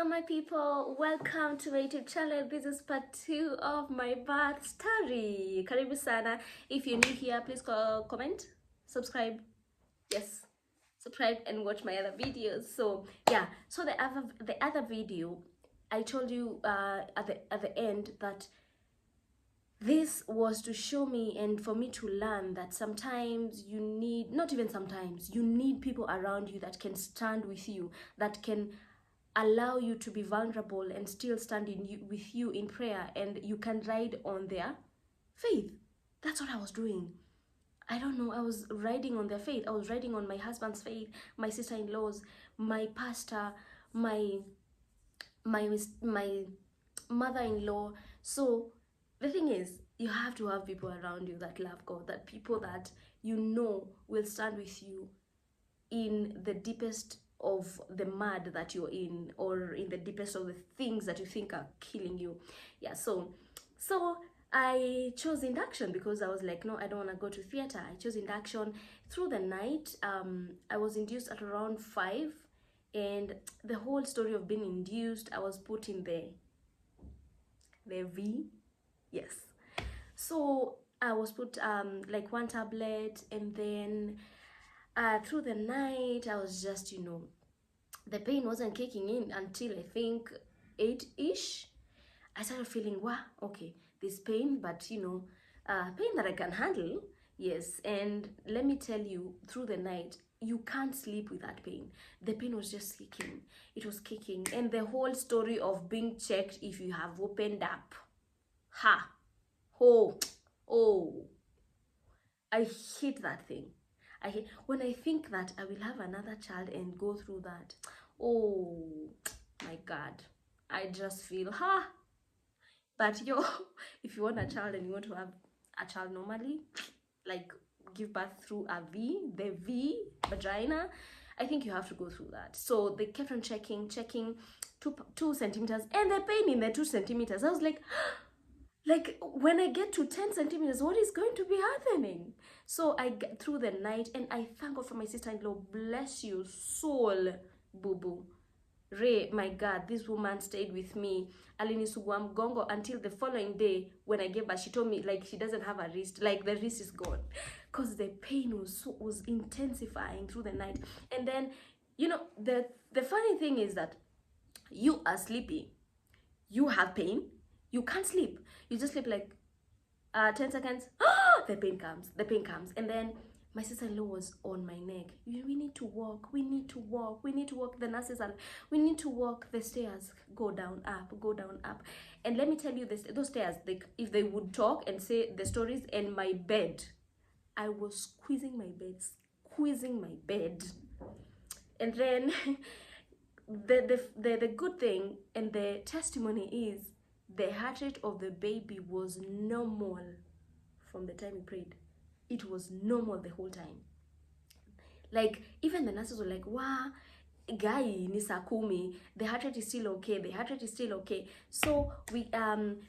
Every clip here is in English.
my people, welcome to my YouTube channel. This is part 2 of my birth story. Karibu sana. If you're new here, please comment, subscribe. Yes, subscribe and watch my other videos. So yeah, so the other video, I told you at the end that this was to show me and for me to learn that sometimes you need, not even sometimes, you need people around you that can stand with you, that can allow you to be vulnerable and still stand with you in prayer, and you can ride on their faith. That's what I was doing. I don't know, I was riding on their faith. I was riding on my husband's faith, my sister-in-law's, my pastor, my mother-in-law. So the thing is, you have to have people around you that love God, that people that you know will stand with you in the deepest of the mud that you're in, or in the deepest of the things that you think are killing you. Yeah, so I chose induction because I was like, no, I don't want to go to theater. I chose induction through the night. I was induced at around 5, and the whole story of being induced, I was put in the V. Yes, so I was put like one tablet, and then through the night I was just, you know, the pain wasn't kicking in until I think 8-ish. I started feeling, wow, okay, this pain, but you know, pain that I can handle. Yes, and let me tell you, through the night, you can't sleep with that pain. The pain was just kicking. It was kicking. And the whole story of being checked if you have opened up. Ha! Oh, I hate that thing. When I think that I will have another child and go through that. Oh my God, I just feel but if you want a child and you want to have a child normally, like give birth through a the V vagina, I think you have to go through that. So they kept on checking 2 centimeters, and the pain in the 2 centimeters, I was like, like when I get to 10 centimeters, what is going to be happening? So I get through the night, and I thank God for my sister-in-law. Bless you soul, boo-boo. Ray, my God, this woman stayed with me, alinisugua mgongo, until the following day when I gave her. She told me like she doesn't have a wrist, like the wrist is gone, because the pain was intensifying through the night. And then, you know, the funny thing is that you are sleepy, you have pain, you can't sleep, you just sleep like 10 seconds. The pain comes, and then my sister-in-law was on my neck. We need to walk, we need to walk, we need to walk. The nurses are, we need to walk the stairs, go down, up. And let me tell you this, those stairs, if they would talk and say the stories. And my bed, I was squeezing my bed. And then the good thing and the testimony is the heart rate of the baby was normal from the time we prayed. It was normal the whole time. Like even the nurses were like, wow, guy ni saa 10, the heart rate is still okay, So we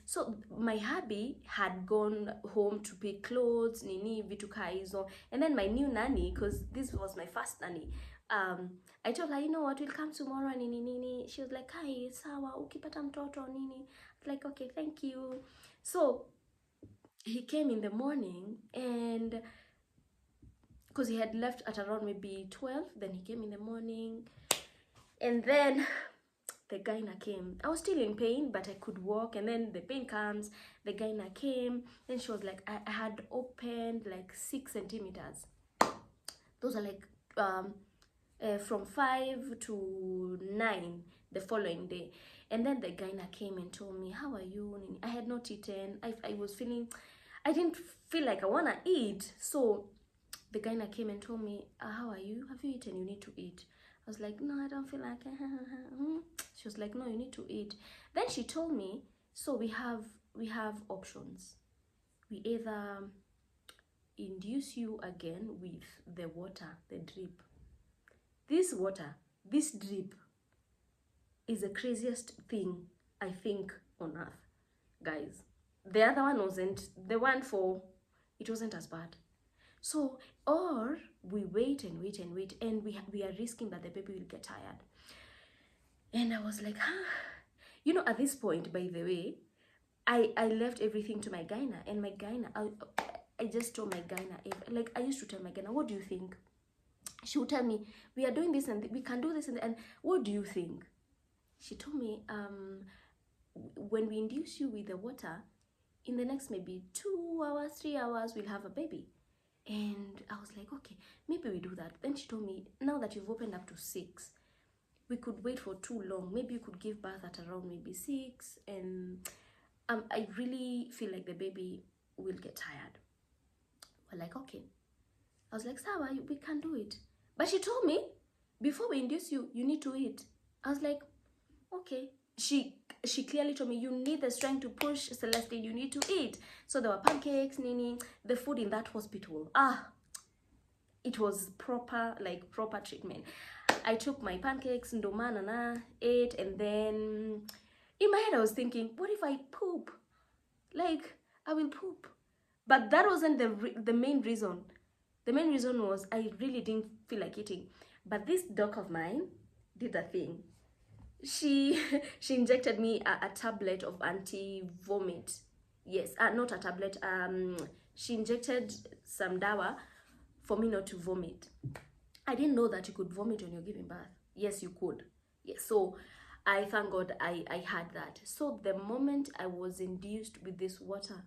so my hubby had gone home to pick clothes, nini vitu kaa hizo. And then my new nanny, because this was my first nanny, I told her, you know what, we'll come tomorrow, nini. She was like, hi, sawa, ukipata mtoto nini. Like, okay, thank you. So he came in the morning, and because he had left at around maybe 12, then he came in the morning, and then the gyna came. I was still in pain, but I could walk. And then the pain comes, the gyna came, and she was like, I had opened like 6 centimeters. Those are like from 5 to 9 the following day. And then the gyna came and told me, how are you? I had not eaten. I was feeling, I didn't feel like I want to eat. So the gyna came and told me, how are you? Have you eaten? You need to eat. I was like, no, I don't feel like it. She was like, no, you need to eat. Then she told me, so we have options. We either induce you again with the water, the drip. This drip is the craziest thing I think on earth, guys. The other one wasn't, the one for, it wasn't as bad. So, or we wait, and we are risking that the baby will get tired. And I was like, huh. At this point, by the way, I left everything to my gyna, and my gyna, I just told my gyna, like I used to tell my gyna, what do you think? She would tell me, we are doing this and we can do this, and what do you think? She told me, when we induce you with the water, in the next maybe 2 hours, 3 hours, we'll have a baby. And I was like, okay, maybe we do that. Then she told me, now that you've opened up to 6, we could wait for too long. Maybe you could give birth at around maybe 6, and I really feel like the baby will get tired. We're like, okay. I was like, Sawa, we can do it. But she told me, before we induce you, you need to eat. I was like, okay. She clearly told me, you need the strength to push, Celestine, you need to eat. So there were pancakes, nini, the food in that hospital. It was proper treatment. I took my pancakes, ndomana, ate, and then in my head I was thinking, what if I poop? Like, I will poop. But that wasn't the main reason. The main reason was I really didn't feel like eating. But this doc of mine did a thing. She injected me a tablet of anti-vomit. Yes, not a tablet. She injected some dawa for me not to vomit. I didn't know that you could vomit when you're giving birth. Yes, you could. Yes, so I thank God I had that. So the moment I was induced with this water,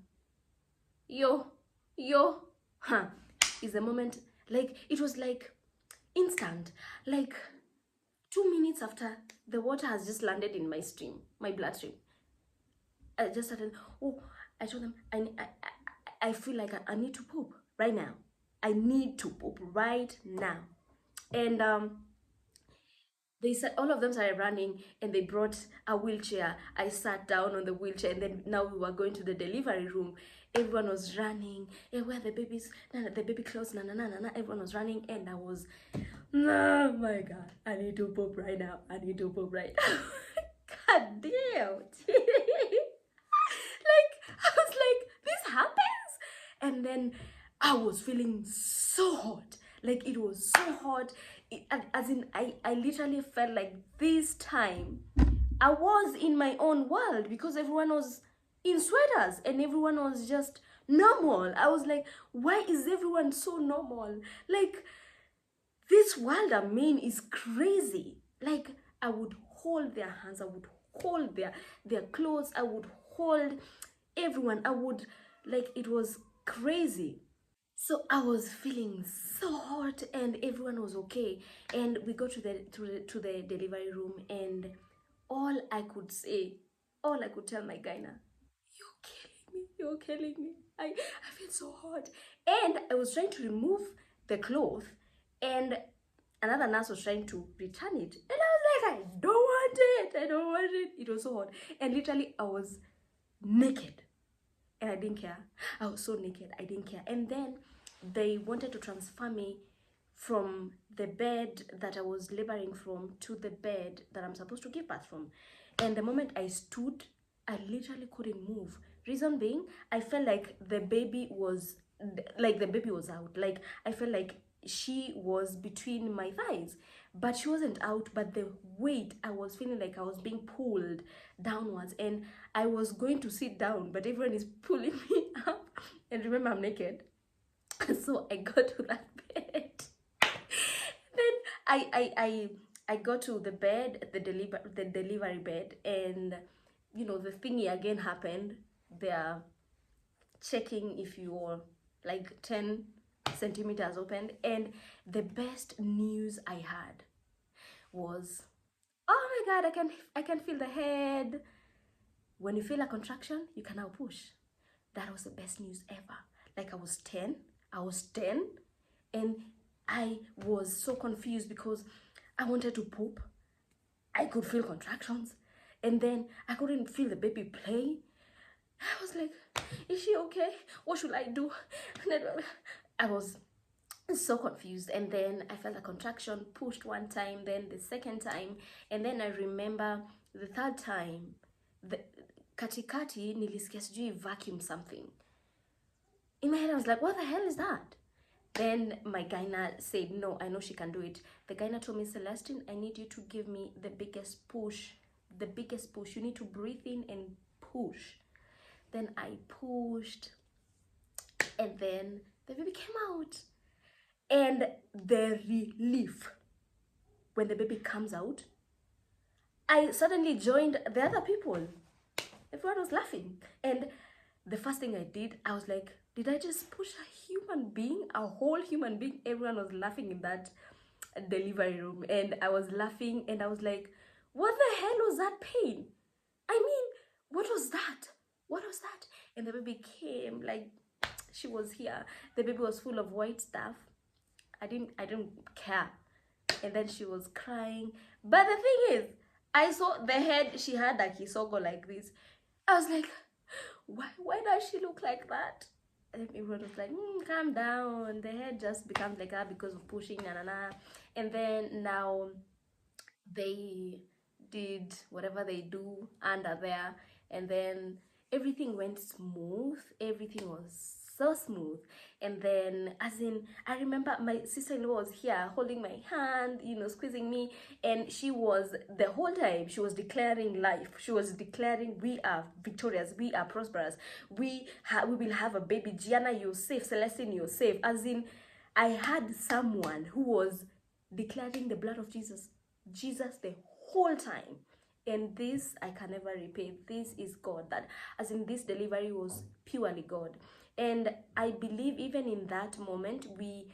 is the moment, like, it was like instant, like 2 minutes after the water has just landed in my bloodstream. I just started, I told them, I feel like I need to poop right now. I need to poop right now. And they said, all of them started running, and they brought a wheelchair. I sat down on the wheelchair, and then now we were going to the delivery room. Everyone was running. And where the babies, the baby clothes, everyone was running, and I was, oh my God, I need to poop right now. I need to poop right now. God damn. Like, I was like, this happens? And then I was feeling so hot. Like, it was so hot. As in, I literally felt like this time I was in my own world, because everyone was in sweaters and everyone was just normal. I was like, why is everyone so normal? Like, this world I'm in is crazy. Like, I would hold their hands, I would hold their clothes, I would hold everyone. I would, like, it was crazy. So I was feeling so hot, and everyone was okay. And we go to the delivery room, and all I could tell my gyna, you're killing me, you're killing me. I feel so hot. And I was trying to remove the cloth, and another nurse was trying to return it. And I was like, I don't want it. I don't want it. It was so hot. And literally, I was naked. And I didn't care. I was so naked. I didn't care. And then they wanted to transfer me from the bed that I was laboring from to the bed that I'm supposed to give birth from. And the moment I stood, I literally couldn't move. Reason being, I felt like the baby was out. Like, I felt like she was between my thighs, but she wasn't out. But the weight, I was feeling like I was being pulled downwards, and I was going to sit down, but everyone is pulling me up. And remember, I'm naked. So I got to that bed. Then I got to the bed, the delivery bed, and the thingy again happened. They're checking if you're like 10 centimeters opened. And the best news I had was, oh my God, I can feel the head. When you feel a contraction, you can now push. That was the best news ever. Like, I was 10, and I was so confused because I wanted to poop. I could feel contractions, and then I couldn't feel the baby play. I was like, is she okay? What should I do? I was so confused. And then I felt a contraction, pushed one time, then the second time, and then I remember the third time, the nilisikia sijui vacuum something. In my head, I was like, what the hell is that? Then my gyna said, no, I know she can do it. The gyna told me, Celestine, I need you to give me the biggest push. The biggest push. You need to breathe in and push. Then I pushed, and then the baby came out. And the relief when the baby comes out, I suddenly joined the other people. Everyone was laughing. And the first thing I did, I was like, did I just push a human being, a whole human being? Everyone was laughing in that delivery room. And I was laughing and I was like, what the hell was that pain? I mean, what was that? What was that? And the baby came, like, she was here. The baby was full of white stuff. I didn't care. And then she was crying. But the thing is, I saw the head, she had a kisogo like this. I was like, why does she look like that? And everyone was like, calm down. The head just becomes like that because of pushing, And then now they did whatever they do under there, and then everything went smooth. Everything was so smooth. And then, as in, I remember my sister-in-law was here holding my hand, squeezing me, and she was, the whole time she was declaring life. She was declaring, we are victorious, we are prosperous, we will have a baby. Gianna, you're safe. Celestine, you're safe. As in, I had someone who was declaring the blood of Jesus the whole time. And this I can never repay. This is God. That, as in, this delivery was purely God. And I believe even in that moment, we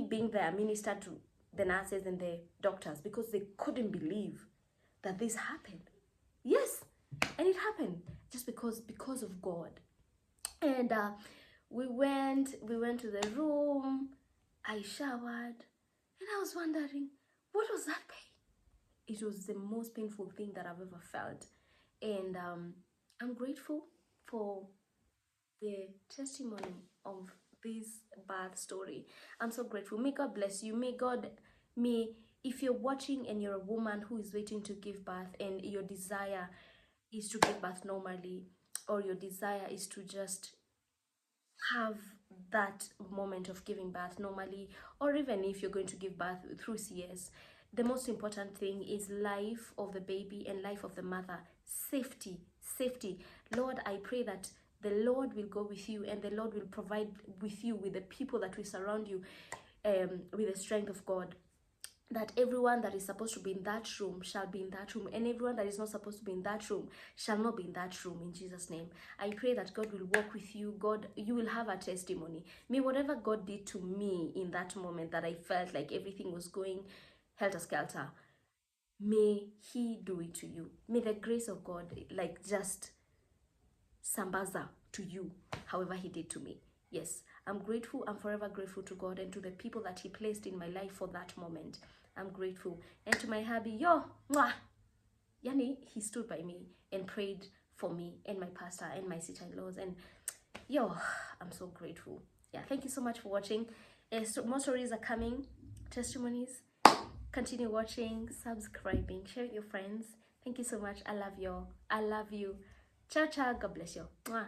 being there ministered to the nurses and the doctors, because they couldn't believe that this happened. Yes, and it happened just because of God. And we went to the room. I showered, and I was wondering, what was that pain? It was the most painful thing that I've ever felt. And I'm grateful for the testimony of this birth story. I'm so grateful. May God bless you. If you're watching and you're a woman who is waiting to give birth, and your desire is to give birth normally, or your desire is to just have that moment of giving birth normally, or even if you're going to give birth through CS, the most important thing is life of the baby and life of the mother. Safety. Lord, I pray that the Lord will go with you, and the Lord will provide with you, with the people that will surround you, with the strength of God. That everyone that is supposed to be in that room shall be in that room, and everyone that is not supposed to be in that room shall not be in that room, in Jesus' name. I pray that God will walk with you. God, you will have a testimony. May whatever God did to me in that moment, that I felt like everything was going helter-skelter, may He do it to you. May the grace of God, like, just sambaza to you, however He did to me. Yes, I'm grateful. I'm forever grateful to God and to the people that He placed in my life for that moment. I'm grateful. And to my hubby, mwah, yani, he stood by me and prayed for me, and my pastor and my sister-in-laws, and I'm so grateful. Yeah, thank you so much for watching. More stories are coming, testimonies. Continue watching, subscribing, share with your friends. Thank you so much. I love you. Ciao, ciao. God bless you. Mwah.